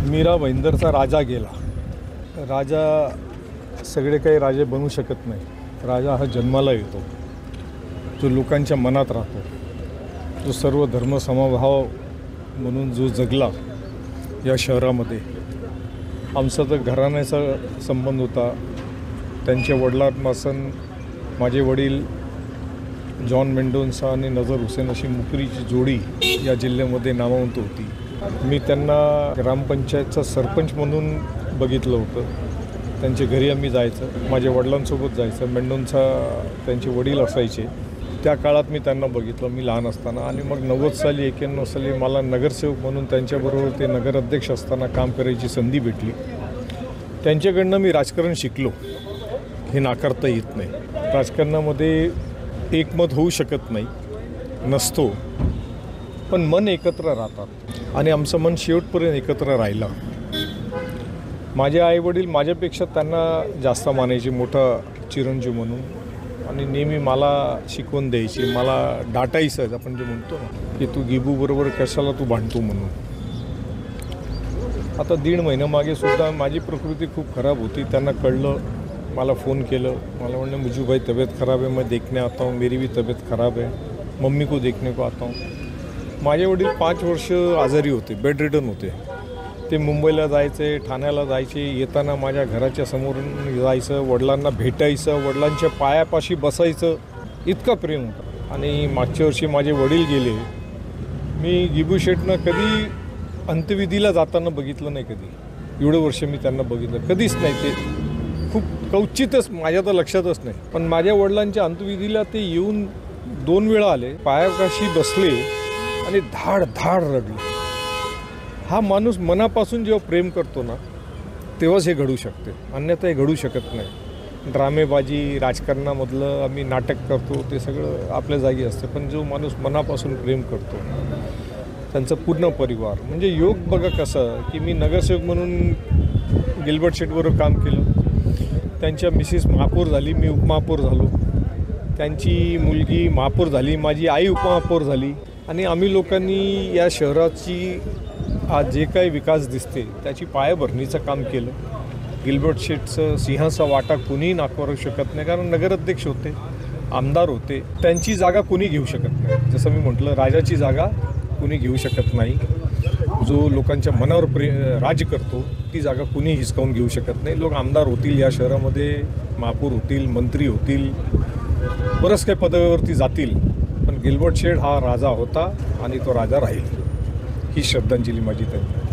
मीरा भाईंदरचा राजा गेला. राजा सगळे काही राजे बनू शकत नाही. राजा हा जन्माला येतो, जो लोकांच्या मनात राहतो, जो सर्व धर्म समभाव म्हणून जो जगला या शहरामध्ये. आमचा तर घराण्याचा संबंध होता. त्यांच्या वडिलांपासून माझे वडील जॉन मेंडोन्सा आणि नजर हुसेन अशी मुकरीची जोडी या जिल्ह्यामध्ये नामवंत होती. मी त्यांना ग्रामपंचायतचा सरपंच म्हणून बघितलं होतं. त्यांच्या घरी आम्ही जायचं, माझ्या वडिलांसोबत जायचं. मेंडोन्सा त्यांचे वडील असायचे. त्या काळात मी त्यांना बघितलं, मी लहान असताना. आणि मग 90 साली 91 साली मला नगरसेवक म्हणून त्यांच्याबरोबर ते नगराध्यक्ष असताना काम करायची संधी भेटली. त्यांच्याकडनं मी राजकारण शिकलो, हे नाकारता येत नाही. राजकारणामध्ये एकमत होऊ शकत नाही, नसतो, पण मन एकत्र राहतात आणि आमचं मन शेवटपर्यंत एकत्र राहिलं. माझे आईवडील माझ्यापेक्षा त्यांना जास्त मानायचे, मोठा चिरंजीव म्हणून, आणि नेहमी मला शिकवून द्यायची, मला डाटायचं. आपण जे म्हणतो ना की तू गिबूबरोबर कशाला तू भांडतो म्हणून. आता 1.5 महिन्यामागे सुद्धा माझी प्रकृती खूप खराब होती. त्यांना कळलं, मला फ़ोन केलं. मला म्हणलं मुझे भाई तबीयत ख़राब है, मैं देखने आता हूँ, मेरी भी तबीयत ख़राब है, मम्मी को देखने को आता हूँ. माझे वडील 5 वर्ष आजारी होते, बेड रिडन होते. ते मुंबईला जायचे, ठाण्याला जायचे. येताना माझ्या घराच्या समोरून जायचं, वडिलांना भेटायचं, वडिलांच्या पायापाशी बसायचं, इतकं प्रेम होतं. आणि मागच्या वर्षी माझे वडील गेले. मी गिबू शेठनं कधी अंत्यविधीला जाताना बघितलं नाही. कधी एवढं वर्ष मी त्यांना बघितलं कधीच नाही. ते खूप क्वचितच, माझ्या तर लक्षातच नाही. पण माझ्या वडिलांच्या अंत्यविधीला ते येऊन 2 वेळा आले, पायापाशी बसले आणि धाड धाड रडले. हा माणूस मनापासून जेव्हा प्रेम करतो ना, तेव्हाच हे घडू शकते, अन्यथा हे घडू शकत नाही. ड्रामेबाजी, राजकारणामधलं आम्ही नाटक करतो, ते सगळं आपल्या जागी असतं. पण जो माणूस मनापासून प्रेम करतो, त्यांचा पूर्ण परिवार, म्हणजे योग बघा कसं की मी नगरसेवक म्हणून गिल्बर्ट शेठबरोबर काम केलं. त्यांच्या मिसेस महापौर झाली, मी उपमहापौर झालो. त्यांची मुलगी महापौर झाली, माझी आई उपमहापौर झाली. आणि आम्ही लोकांनी या शहराची आज जे काही विकास दिसते त्याची पायाभरणीचं काम केलं. गिल्बर्ट शेठचं सिंहाचा वाटा कुणीही नाकारू शकत नाही, कारण नगराध्यक्ष होते, आमदार होते. त्यांची जागा कुणी घेऊ शकत नाही. जसं मी म्हटलं, राजाची जागा कुणी घेऊ शकत नाही. जो लोकांच्या मनावर राज करतो ती जागा कुणी हिसकावून घेऊ शकत नाही. लोक आमदार होतील या शहरामध्ये, महापौर होतील, मंत्री होतील, बरंच काही पदावरती जातील, पण गिल्बर्ट शेठ हा राजा होता आणि तो राजा राहील. ही श्रद्धांजली माझी त्यांना.